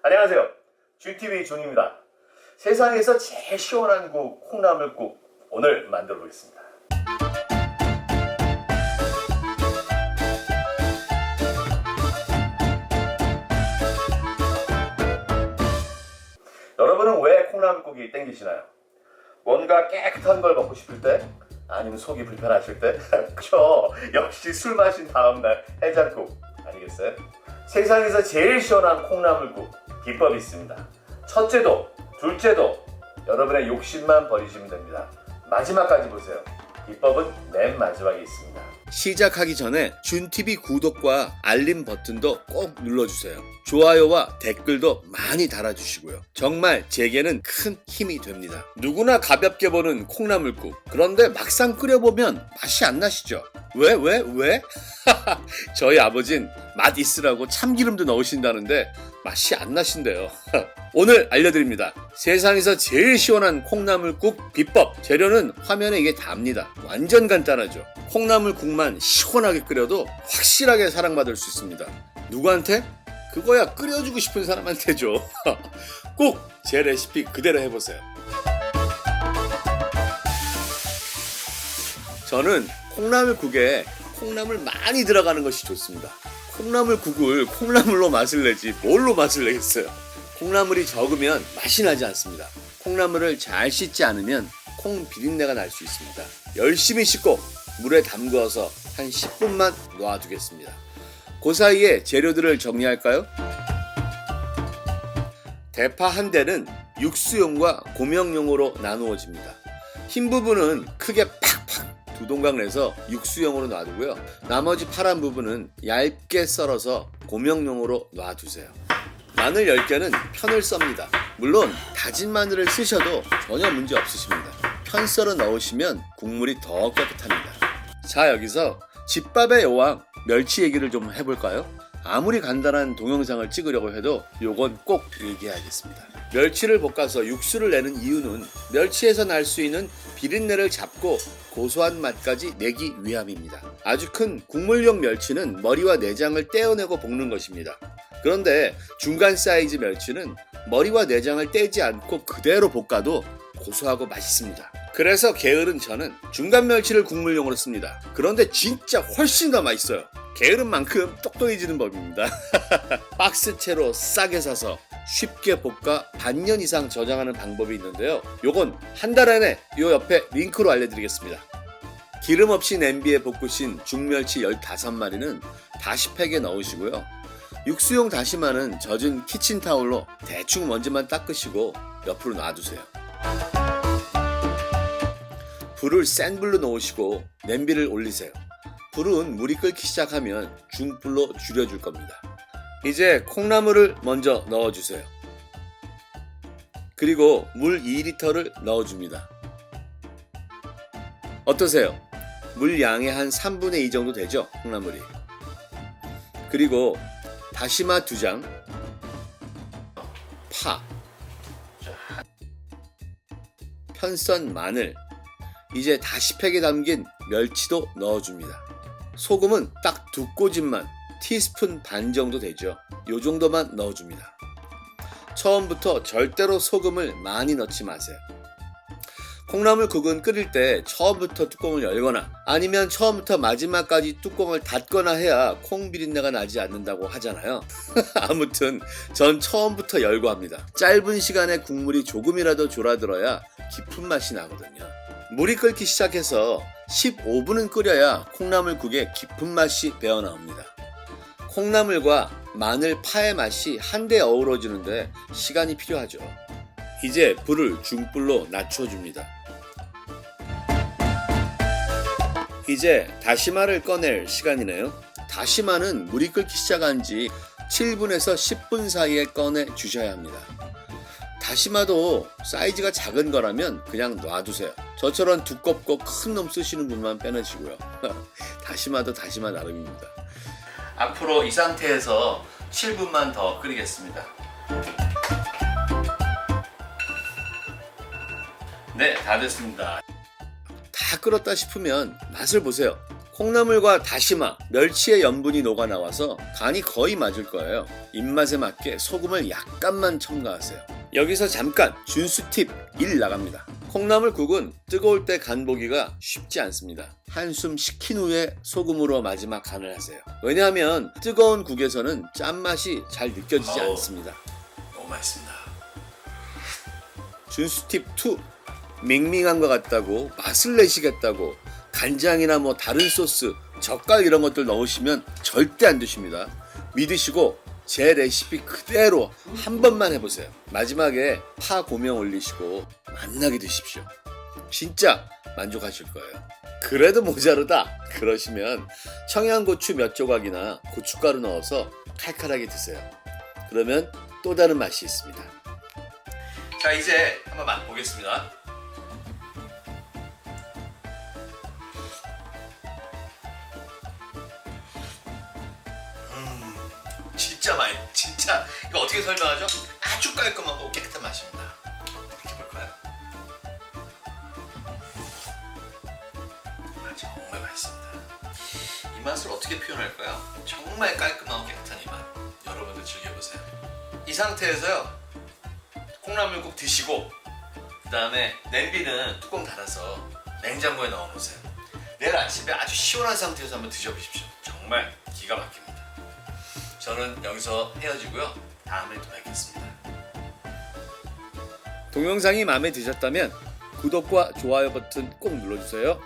안녕하세요. GTV 존입니다. 세상에서 제일 시원한 국 콩나물국 오늘 만들어 보겠습니다. 여러분은 왜 콩나물국이 땡기시나요? 뭔가 깨끗한 걸 먹고 싶을 때? 아니면 속이 불편하실 때? 그쵸? 역시 술 마신 다음날 해장국 아니겠어요? 세상에서 제일 시원한 콩나물국 비법이 있습니다. 첫째도 둘째도 여러분의 욕심만 버리시면 됩니다. 마지막까지 보세요. 비법은 맨 마지막에 있습니다. 시작하기 전에 준TV 구독과 알림 버튼도 꼭 눌러주세요. 좋아요와 댓글도 많이 달아주시고요. 정말 제게는 큰 힘이 됩니다. 누구나 가볍게 보는 콩나물국. 그런데 막상 끓여보면 맛이 안 나시죠? 왜? 저희 아버진 맛 있으라고 참기름도 넣으신다는데 맛이 안 나신대요. 오늘 알려드립니다. 세상에서 제일 시원한 콩나물국 비법. 재료는 화면에 이게 답니다. 완전 간단하죠. 콩나물국만 시원하게 끓여도 확실하게 사랑받을 수 있습니다. 누구한테? 그거야 끓여주고 싶은 사람한테죠. 꼭 제 레시피 그대로 해보세요. 저는 콩나물국에 콩나물 많이 들어가는 것이 좋습니다. 콩나물국을 콩나물로 맛을 내지 뭘로 맛을 내겠어요. 콩나물이 적으면 맛이 나지 않습니다. 콩나물을 잘 씻지 않으면 콩 비린내가 날 수 있습니다. 열심히 씻고 물에 담궈서 한 10분만 놔두겠습니다. 그 사이에 재료들을 정리할까요? 대파 한 대는 육수용과 고명용으로 나누어집니다. 흰 부분은 크게 팍팍 두 동강 내서 육수용으로 놔두고요. 나머지 파란 부분은 얇게 썰어서 고명용으로 놔두세요. 마늘 10개는 편을 썹니다. 물론 다진 마늘을 쓰셔도 전혀 문제 없으십니다. 편 썰어 넣으시면 국물이 더 깨끗합니다. 자, 여기서 집밥의 여왕 멸치 얘기를 좀 해볼까요? 아무리 간단한 동영상을 찍으려고 해도 요건 꼭 얘기해야겠습니다. 멸치를 볶아서 육수를 내는 이유는 멸치에서 날 수 있는 비린내를 잡고 고소한 맛까지 내기 위함입니다. 아주 큰 국물용 멸치는 머리와 내장을 떼어내고 볶는 것입니다. 그런데 중간 사이즈 멸치는 머리와 내장을 떼지 않고 그대로 볶아도 고소하고 맛있습니다. 그래서 게으른 저는 중간 멸치를 국물용으로 씁니다. 그런데 진짜 훨씬 더 맛있어요. 게으른 만큼 똑똑해지는 법입니다. 박스채로 싸게 사서 쉽게 볶아 반년 이상 저장하는 방법이 있는데요. 요건 한 달 안에 요 옆에 링크로 알려드리겠습니다. 기름 없이 냄비에 볶으신 중멸치 15마리는 다시팩에 넣으시고요. 육수용 다시마는 젖은 키친타올로 대충 먼지만 닦으시고 옆으로 놔두세요. 불을 센 불로 놓으시고 냄비를 올리세요. 불은 물이 끓기 시작하면 중불로 줄여줄 겁니다. 이제 콩나물을 먼저 넣어주세요. 그리고 물 2리터를 넣어줍니다. 어떠세요? 물 양의 한 3분의 2 정도 되죠? 콩나물이. 그리고 다시마 2장, 파, 편썬 마늘, 이제 다시팩에 담긴 멸치도 넣어줍니다. 소금은 딱 2꼬집만, 티스푼 반 정도 되죠. 요 정도만 넣어줍니다. 처음부터 절대로 소금을 많이 넣지 마세요. 콩나물국은 끓일 때 처음부터 뚜껑을 열거나 아니면 처음부터 마지막까지 뚜껑을 닫거나 해야 콩 비린내가 나지 않는다고 하잖아요. 아무튼 전 처음부터 열고 합니다. 짧은 시간에 국물이 조금이라도 졸아들어야 깊은 맛이 나거든요. 물이 끓기 시작해서 15분은 끓여야 콩나물국에 깊은 맛이 배어나옵니다. 콩나물과 마늘, 파의 맛이 한데 어우러지는데 시간이 필요하죠. 이제 불을 중불로 낮춰줍니다. 이제 다시마를 꺼낼 시간이네요. 다시마는 물이 끓기 시작한 지 7분에서 10분 사이에 꺼내 주셔야 합니다. 다시마도 사이즈가 작은 거라면 그냥 놔두세요. 저처럼 두껍고 큰 놈 쓰시는 분만 빼내시고요. 다시마도 다시마 나름입니다. 앞으로 이 상태에서 7분만 더 끓이겠습니다. 네, 다 됐습니다. 다 끓었다 싶으면 맛을 보세요. 콩나물과 다시마, 멸치의 염분이 녹아 나와서 간이 거의 맞을 거예요. 입맛에 맞게 소금을 약간만 첨가하세요. 여기서 잠깐 준수 팁 1 나갑니다. 콩나물국은 뜨거울 때 간 보기가 쉽지 않습니다. 한숨 식힌 후에 소금으로 마지막 간을 하세요. 왜냐하면 뜨거운 국에서는 짠맛이 잘 느껴지지 않습니다. 너무 맛있습니다. 준수 팁 2. 밍밍한 것 같다고 맛을 내시겠다고 간장이나 뭐 다른 소스, 젓갈 이런 것들 넣으시면 절대 안 드십니다. 믿으시고 제 레시피 그대로 한 번만 해보세요. 마지막에 파 고명 올리시고 맛나게 드십시오. 진짜 만족하실 거예요. 그래도 모자르다 그러시면 청양고추 몇 조각이나 고춧가루 넣어서 칼칼하게 드세요. 그러면 또 다른 맛이 있습니다. 자, 이제 한번 맛보겠습니다. 진짜 이거 어떻게 설명하죠? 아주 깔끔하고 깨끗한 맛입니다. 이렇게 볼까요? 정말 맛있습니다. 이 맛을 어떻게 표현할까요? 정말 깔끔하고 깨끗한 이 맛. 여러분도 즐겨보세요. 이 상태에서요, 콩나물국 드시고 그 다음에 냄비는 뚜껑 닫아서 냉장고에 넣어놓으세요. 내일 아침에 아주 시원한 상태에서 한번 드셔보십시오. 정말 기가 막힙니다. 저는 여기서 헤어지고요. 다음에 또 뵙겠습니다. 동영상이 마음에 드셨다면 구독과 좋아요 버튼 꼭 눌러주세요.